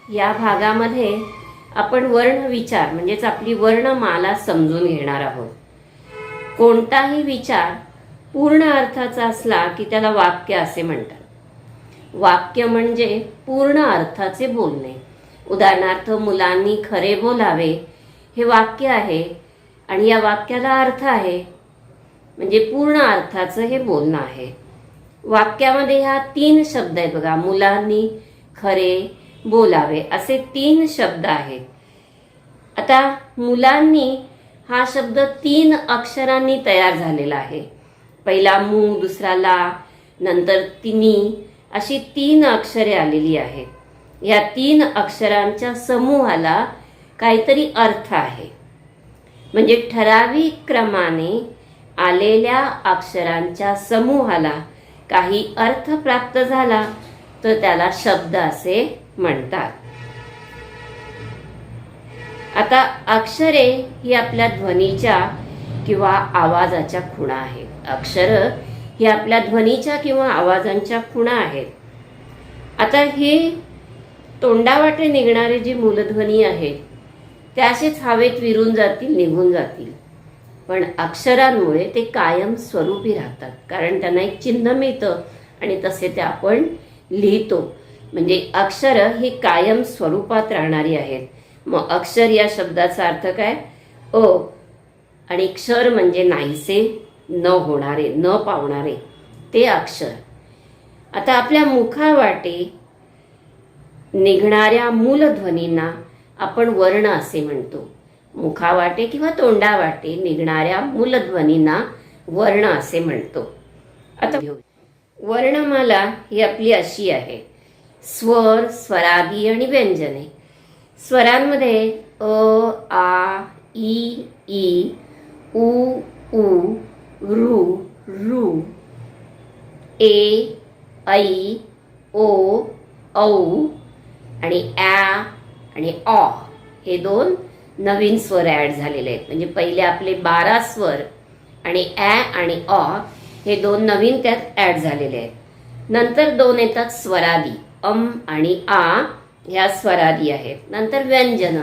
या भागामध्ये आपण वर्ण विचार म्हणजेच आपली वर्णमाला समजून घेणार आहोत. कोणताही विचार पूर्ण अर्थाचा असला की त्याला वाक्य असे म्हणतात. वाक्य म्हणजे पूर्ण अर्थाचे बोलणे. उदाहरणार्थ, मुलांनी खरे बोलावे हे वाक्य आहे आणि या वाक्याला अर्थ आहे, म्हणजे पूर्ण अर्थाचं हे बोलणं आहे. वाक्यामध्ये ह्या 3 शब्द आहेत बघा, मुलांनी खरे बोलावे असे 3 शब्द आहेत. आता मुलांनी हा शब्द 3 अक्षरांनी तयार झालेला आहे. पहिला मू, दुसरा ला, नंतर तिनी, अशी 3 अक्षरे आलेली आहेत. या 3 अक्षरांच्या समूहाला काहीतरी अर्थ आहे. म्हणजे ठराविक क्रमाने आलेल्या अक्षरांच्या समूहाला काही अर्थ प्राप्त झाला तर त्याला शब्द असे म्हणतात. आता अक्षरे ही आपल्या ध्वनीच्या किंवा आवाजाच्या खुणा आहेत. अक्षर ही आपल्या ध्वनीच्या किंवा आवाजांच्या खुणा आहेत. आता हे तोंडावाटे निघणारे जे मूलध्वनी आहेत ते असेच हवेत विरून जातील, निघून जातील. पण अक्षरांमुळे ते कायम स्वरूपी राहतात, कारण त्यांना एक चिन्ह मिळतं आणि तसे ते आपण लिहितो. म्हणजे अक्षर ही कायम स्वरूपात राहणारी आहेत. मग अक्षर या शब्दाचा अर्थ काय? अ. आणि क्षर म्हणजे नाहीसे, न होणारे, न पावणारे, ते अक्षर. आता आपल्या मुखावाटे निघणाऱ्या मूलध्वनींना आपण वर्ण असे म्हणतो. मुखावाटे किंवा तोंडावाटे निघणाऱ्या मूलध्वनींना वर्ण असे म्हणतो. आता वर्णमाला ही आपली अशी आहे: स्वर, स्वरादी आणि व्यंजने. स्वरांमध्ये अ, आ, ई, ई, उ, ऊ, रू, रू, ए, ऐ, ओ, औ आणि ॲ आणि ऑ हे 2 नवीन स्वर ॲड झालेले आहेत. म्हणजे पहिले आपले 12 स्वर आणि ॲ आणि ऑ हे 2 नवीन त्यात ॲड झालेले आहेत. नंतर 2 येतात स्वरादी, अम आणि आ ह्या स्वरादी आहेत. नंतर व्यंजन.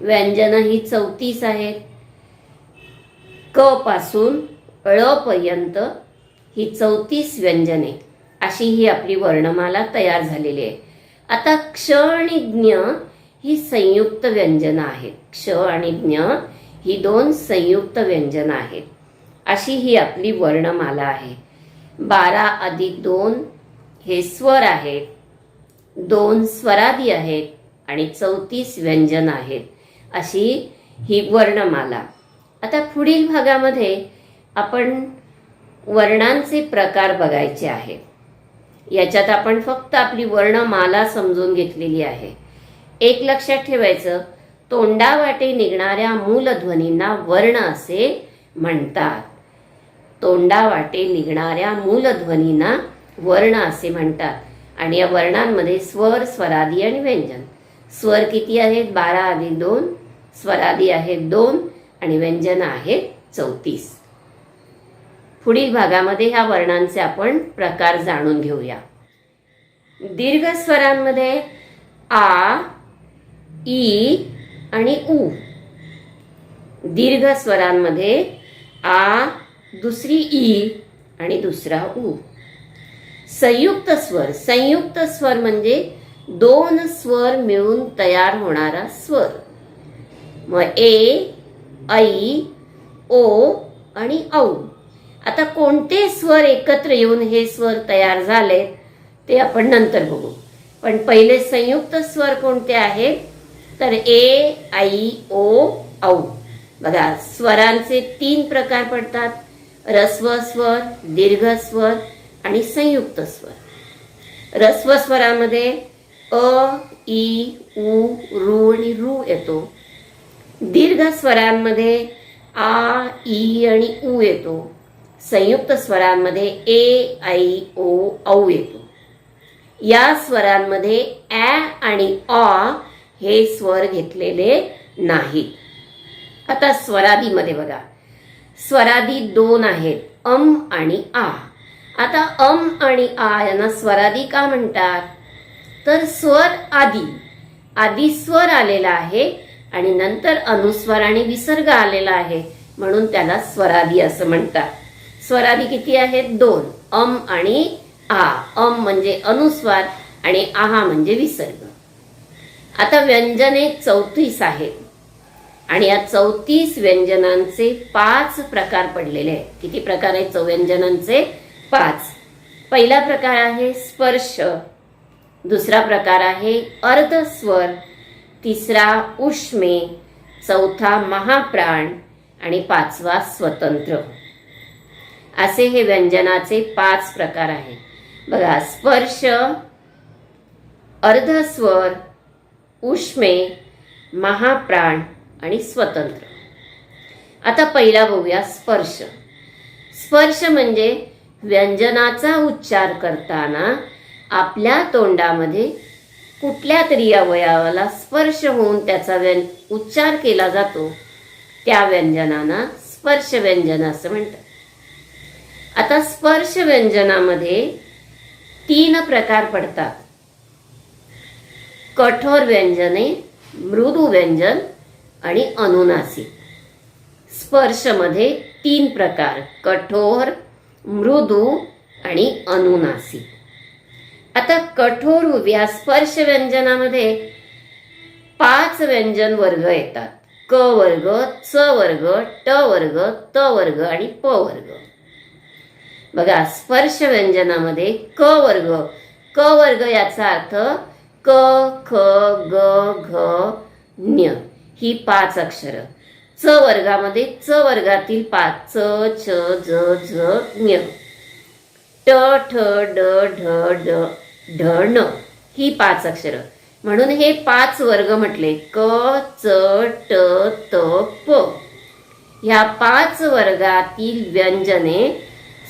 व्यंजन ही 34 आहेत. क पासून ळ पर्यंत ही 34 व्यंजने, अशी ही आपली वर्णमाला तयार झालेली आहे. आता क्ष आणि ज्ञ ही संयुक्त व्यंजन आहेत. क्ष आणि ज्ञ ही 2 संयुक्त व्यंजन आहेत. अशी ही आपली वर्णमाला आहे. 12 अधिक 2 हे स्वर आहेत, 2 स्वरादी आहेत आणि 34 व्यंजन आहेत. अशी ही वर्णमाला. आता पुढील भागामध्ये आपण वर्णांचे प्रकार बघायचे आहेत. याच्यात आपण फक्त आपली वर्णमाला समजून घेतलेली आहे. एक लक्षात ठेवायचं, तोंडावाटे निघणाऱ्या मूलध्वनींना वर्ण असे म्हणतात. तोंडावाटे निघणाऱ्या मूलध्वनींना वर्ण असे म्हणतात. आणि या वर्णांमध्ये स्वर, स्वरादी आणि व्यंजन. स्वर किती आहेत? 12 अधिक 2. स्वरादी आहेत 2 आणि व्यंजन आहेत 34. पुढील भागामध्ये ह्या वर्णांचे आपण प्रकार जाणून घेऊया. दीर्घ स्वरांमध्ये आ, ई आणि उ. दीर्घ स्वरांमध्ये आ, दुसरी ई आणि दुसरा उ. संयुक्त स्वर. संयुक्त स्वर म्हणजे 2 स्वर मिळून तयार होणारा स्वर. मग ए, ऐ, ओ आणि औ. आता कोणते स्वर एकत्र येऊन हे स्वर तयार झाले ते आपण नंतर बघू. पण पहिले संयुक्त स्वर कोणते आहेत? तर ए, ऐ, ओ, औ. बघा, स्वरांचे 3 प्रकार पडतात: ऱ्हस्व स्वर, दीर्घ स्वर आणि संयुक्त स्वर. ऱ्हस्व स्वरामध्ये अ, ई, उ, रू आणि रू येतो. दीर्घ स्वरांमध्ये आ, ई आणि उ येतो. संयुक्त स्वरांमध्ये ए, ऐ, ओ, औ येतो. या स्वरांमध्ये ॲ आणि ऑ हे स्वर घेतलेले नाहीत. आता स्वरादीमध्ये बघा, स्वरादी 2 आहेत, अम आणि आ. आता अम आणि आ यांना स्वरादी का म्हणतात? तर स्वर आदी आधी स्वर आलेला आहे आणि नंतर अनुस्वार आणि विसर्ग आलेला आहे, म्हणून त्याला स्वरादी असं म्हणतात. स्वरादी किती आहेत? 2. अम आणि आ. अम म्हणजे अनुस्वार आणि आहा म्हणजे विसर्ग. आता व्यंजने 34 आहेत आणि या 34 व्यंजनांचे 5 प्रकार पडलेले आहेत. किती प्रकार आहेत व्यंजनांचे? 5. पहिला प्रकार आहे स्पर्श, दुसरा प्रकार आहे अर्धस्वर, तिसरा उष्मे, चौथा महाप्राण आणि 5वा स्वतंत्र. असे हे व्यंजनाचे 5 प्रकार आहेत. बघा, स्पर्श, अर्धस्वर, उष्मे, महाप्राण आणि स्वतंत्र. आता पहिला बघूया स्पर्श. स्पर्श म्हणजे व्यंजनाचा उच्चार करताना आपल्या तोंडामध्ये कुठल्या तरी अवयवाला स्पर्श होऊन त्याचा उच्चार केला जातो, त्या व्यंजनांना स्पर्श व्यंजन असं म्हणतात. आता स्पर्श व्यंजनामध्ये 3 प्रकार पडतात: कठोर व्यंजने, मृदू व्यंजन आणि अनुनासिक. स्पर्शमध्ये 3 प्रकार: कठोर, मृदू आणि अनुनासिक. आता कठोर या स्पर्श व्यंजनामध्ये 5 व्यंजन वर्ग येतात: क वर्ग, च वर्ग, ट वर्ग, त वर्ग आणि प वर्ग. बघा, स्पर्श व्यंजनामध्ये क वर्ग. क वर्ग याचा अर्थ क, ख, ग, घ, ञ ही 5 अक्षरं. च वर्गामध्ये च वर्गातील 5 च, छ, ज, झ, ञ. ट, ठ, ड, ढ, ड, ढ, ण ही 5 अक्षरं. म्हणून हे 5 वर्ग म्हटले: क, च, ट, त, प. ह्या 5 वर्गातील व्यंजने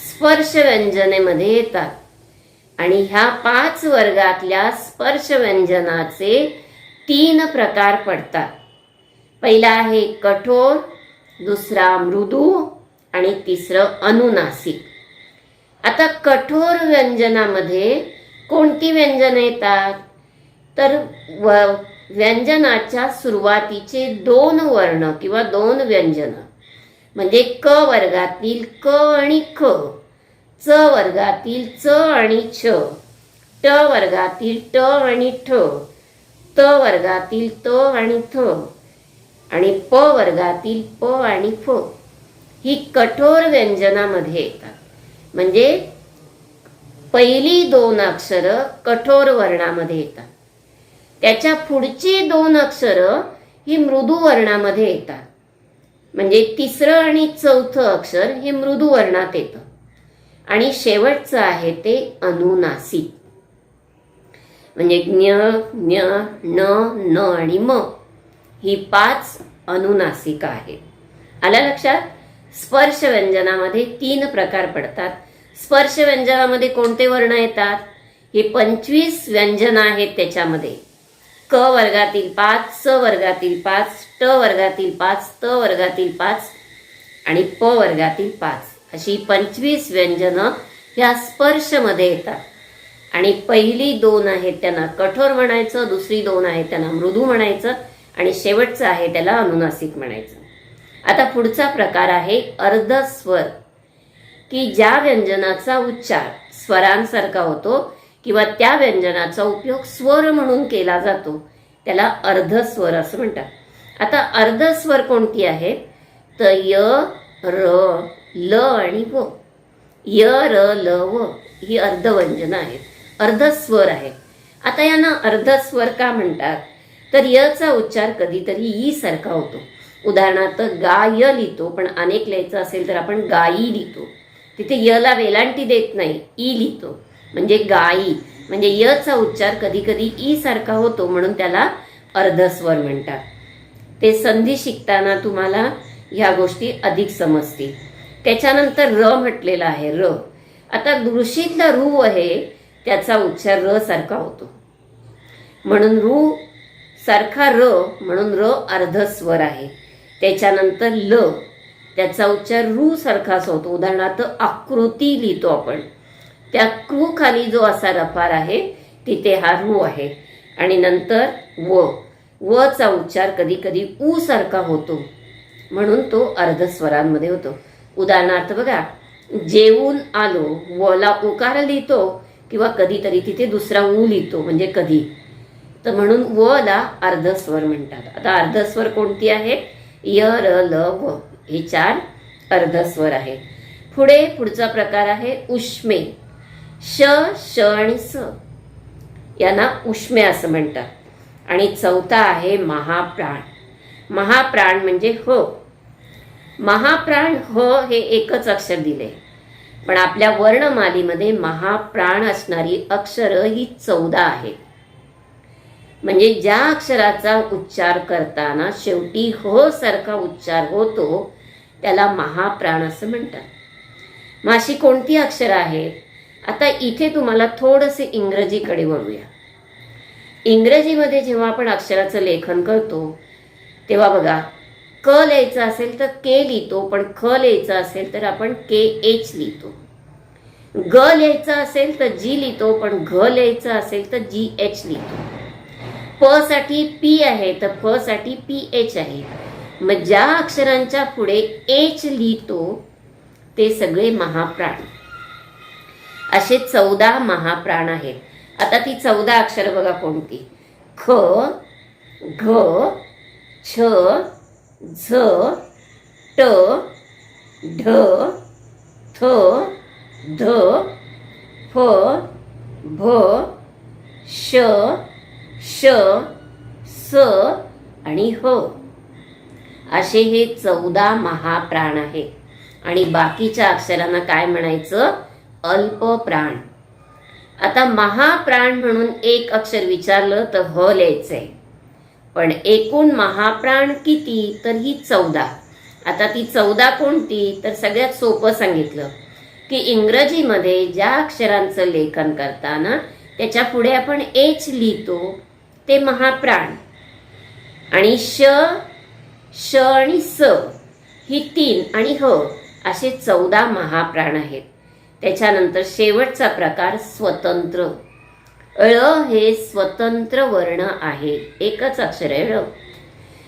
स्पर्श व्यंजनेमध्ये येतात आणि ह्या 5 वर्गातल्या स्पर्श व्यंजनाचे 3 प्रकार पडतात. पहिला आहे कठोर, दुसरा मृदू आणि तिसरं अनुनासिक. आता कठोर व्यंजनामध्ये कोणती व्यंजने येतात? तर व्यंजनाच्या सुरुवातीचे 2 वर्ण किंवा 2 व्यंजन म्हणजे क वर्गातील क आणि ख, च वर्गातील च आणि छ, ट वर्गातील ट आणि ठ, त वर्गातील त आणि थ आणि प वर्गातील प आणि फ ही कठोर व्यंजनामध्ये येतात. म्हणजे पहिली 2 अक्षरं कठोर वर्णामध्ये येतात, त्याच्या पुढची 2 अक्षरं ही मृदू वर्णामध्ये येतात. म्हणजे तिसरं आणि चौथं अक्षर हे मृदू वर्णात येतं आणि शेवटचं आहे ते अनुनासिक. म्हणजे ज्ञ, ज्ञ, न, न आणि म ही 5 अनुनासिक आहेत. आलं लक्षात? स्पर्श व्यंजनामध्ये 3 प्रकार पडतात. स्पर्श व्यंजनामध्ये कोणते वर्ण येतात? हे 25 व्यंजन आहेत. त्याच्यामध्ये क वर्गातील 5, च वर्गातील 5, ट वर्गातील 5, त वर्गातील 5 आणि प वर्गातील 5 अशी 25 व्यंजनं ह्या स्पर्शमध्ये येतात. आणि पहिली 2 आहेत त्यांना कठोर म्हणायचं, दुसरी 2 आहेत त्यांना मृदू म्हणायचं आणि शेवटचं आहे त्याला अनुनासिक म्हणायचं. आता पुढचा प्रकार आहे अर्धस्वर, की ज्या व्यंजनाचा उच्चार स्वरांसारखा होतो किंवा त्या व्यंजनाचा उपयोग स्वर म्हणून केला जातो त्याला अर्धस्वर असं म्हणतात. आता अर्धस्वर कोणती आहेत? तर य, र, ल आणि व. य, र, ल, व ही अर्धव्यंजनं आहेत, अर्धस्वर आहेत. आता यांना अर्धस्वर का म्हणतात? तर यचा उच्चार कधीतरी ई सारखा होतो. उदाहरणार्थ गाय लिहितो, पण अनेक लिहायचं असेल तर आपण गायी लिहितो. तिथे यला वेलांटी देत नाही, ई लिहितो म्हणजे गायी. म्हणजे यचा उच्चार कधी कधी ई सारखा होतो, म्हणून त्याला अर्धस्वर म्हणतात. ते संधी शिकताना तुम्हाला ह्या गोष्टी अधिक समजतील. त्याच्यानंतर र म्हटलेला आहे, र. आता दृष्टीतला रू आहे त्याचा उच्चार र सारखा होतो, म्हणून रू सारखा र, म्हणून र अर्धस्वर आहे. त्याच्यानंतर ल, त्याचा उच्चार रू सारखाच होतो. उदाहरणार्थ आकृती लिहितो आपण, त्या कृ खाली जो असा रफार आहे तिथे हा रू आहे. आणि नंतर व. वचा उच्चार कधी कधी ऊ सारखा होतो, म्हणून तो अर्धस्वरांमध्ये होतो. उदाहरणार्थ बघा, जेवून आलो, वला उकार लिहितो किंवा कधीतरी तिथे दुसरा ऊ लिहितो, म्हणजे कधी. तर म्हणून वला अर्धस्वर म्हणतात. आता अर्धस्वर कोणती आहेत? य, र, ल, व हे 4 अर्धस्वर आहेत. पुढचा प्रकार आहे उष्मे. श, श आणि स यांना उष्मे असं म्हणतात. आणि चौथा आहे महाप्राण. महाप्राण म्हणजे ह. महाप्राण ह हे एकच अक्षर दिले, पण आपल्या वर्णमालीमध्ये महाप्राण असणारी अक्षरं ही 14 आहेत. म्हणजे ज्या अक्षराचा उच्चार करताना शेवटी ह सारखा उच्चार होतो त्याला महाप्राण असं म्हणतात. मग अशी कोणती अक्षरं आहेत? आता इथे तुम्हाला थोडंसे इंग्रजीकडे वळूया. इंग्रजीमध्ये जेव्हा आपण अक्षराचं लेखन करतो तेव्हा बघा, क लिहायचं असेल तर के लिहितो, पण ख लिहायचं असेल तर आपण के एच लिहितो. ग लिहायचं असेल तर जी लिहितो, पण घ लिहायचं असेल तर जी एच लिहितो. प साठी पी आहे तर फ साठी पी एच आहे. मग ज्या अक्षरांच्या पुढे एच लिहितो ते सगळे महाप्राण. असे 14 महाप्राण आहेत. आता ती 14 अक्षर बघा कोणती? ख, घ, छ, झ, ट, ढ, थ, ध, फ, भ, श, श, स आणि ह. असे हे 14 महाप्राण आहेत. आणि बाकीच्या अक्षरांना काय म्हणायचं? अल्पप्राण. आता महाप्राण म्हणून एक अक्षर विचारलं तर ह लिहायचंय, पण एकूण महाप्राण किती? तर ही 14. आता ती 14 कोणती? तर सगळ्यात सोपं सांगितलं की इंग्रजीमध्ये ज्या अक्षरांचं लेखन करताना त्याच्या पुढे आपण एच लिहितो ते महाप्राण. आणि श, श आणि स ही 3 आणि ह असे 14 महाप्राण आहेत. त्याच्यानंतर शेवटचा प्रकार स्वतंत्र. ळ हे स्वतंत्र वर्ण आहे, एकच अक्षर आहे ळ.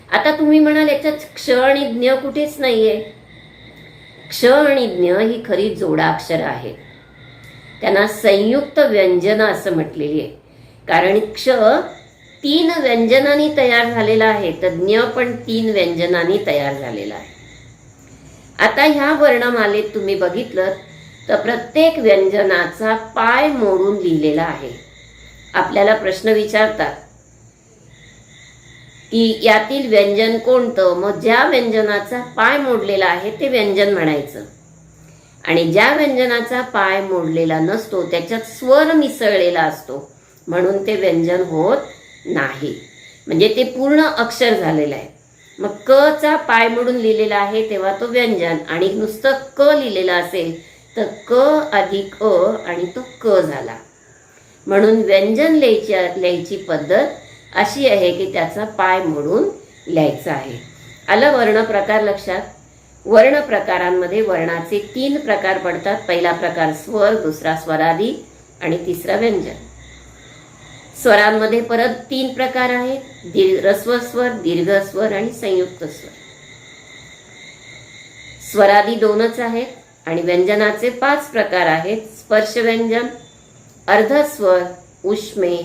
आता तुम्ही म्हणाल याच्यात क्ष आणि ज्ञ कुठेच नाहीये. क्ष आणि ज्ञ ही खरी जोडाक्षर आहेत. त्यांना संयुक्त व्यंजन असं म्हटलेली आहे, कारण क्ष 3 व्यंजनांनी तयार झालेला आहे, तर ज्ञ पण 3 व्यंजनांनी तयार झालेला आहे. आता ह्या वर्णमालेत तुम्ही बघितलं तर प्रत्येक व्यंजनाचा पाय मोडून लिहिलेला आहे. आपल्याला प्रश्न विचारतात की यातील व्यंजन कोणतं? मग ज्या व्यंजनाचा पाय मोडलेला आहे ते व्यंजन म्हणायचं. आणि ज्या व्यंजनाचा पाय मोडलेला नसतो त्याच्यात स्वर मिसळलेला असतो, म्हणून ते व्यंजन होत नाही. म्हणजे ते पूर्ण अक्षर झालेलं आहे. मग क चा पाय मोडून लिहिलेला आहे तेव्हा तो व्यंजन, आणि नुसतं क लिहिलेला असेल तर क अधिक अ आणि तो क झाला. म्हणून व्यंजन लिहायची पद्धत अशी आहे की त्याचा पाय मोडून लिहायचा आहे. आलं वर्ण प्रकार लक्षात? वर्ण प्रकारांमध्ये वर्णाचे 3 प्रकार पडतात. पहिला प्रकार स्वर, दुसरा स्वरादी आणि तिसरा व्यंजन. स्वरांमध्ये परत 3 प्रकार आहेत: ह्रस्व स्वर, दीर्घ स्वर आणि संयुक्त स्वर. स्वरादी 2च आहेत आणि व्यंजनाचे 5 प्रकार आहेत: स्पर्श व्यंजन, अर्धस्वर, उष्मे,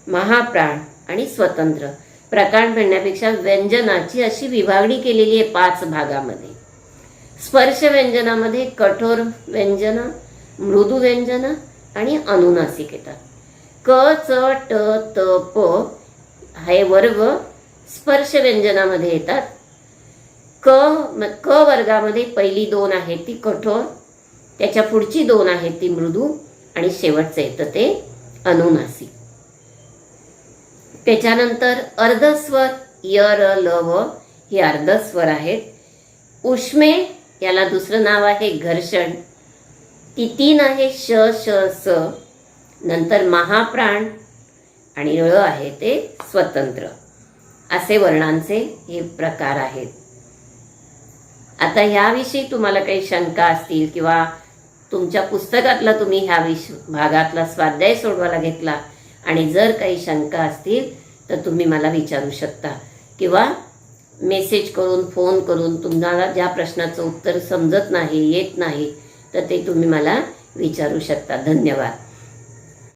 महाप्राण आणि स्वतंत्र. प्रकार म्हणण्यापेक्षा व्यंजनाची अशी विभागणी केलेली आहे 5 भागामध्ये. स्पर्श व्यंजनामध्ये कठोर व्यंजन, मृदू व्यंजन आणि अनुनासिक येतात. क, च, ट, त, प हे वर्ग स्पर्श व्यंजनामध्ये येतात. क वर्गामध्ये पहिली 2 आहेत ती कठोर, त्याच्या पुढची 2 आहेत ती मृदू आणि शेवटचं येतं ते अनुनासिक. त्याच्यानंतर अर्धस्वर य, र, ल, व हे अर्धस्वर आहेत. उष्मे याला दुसरं नाव आहे घर्षण, ती 3 आहे श, श, स. नंतर महाप्राण आणि ळ आहे ते स्वतंत्र. असे वर्णांचे हे प्रकार आहेत. आता ह्याविषयी तुम्हाला काही शंका असतील किंवा तुमच्या पुस्तकातला तुम्ही ह्या भागातला स्वाध्याय सोडवायला घेतला आणि जर काही शंका असतील तर तुम्ही मला विचारू शकता किंवा मेसेज करून फोन करून तुम्हाला ज्या प्रश्नाचं उत्तर समजत नाही येत नाही तर ते तुम्ही मला विचारू शकता. धन्यवाद.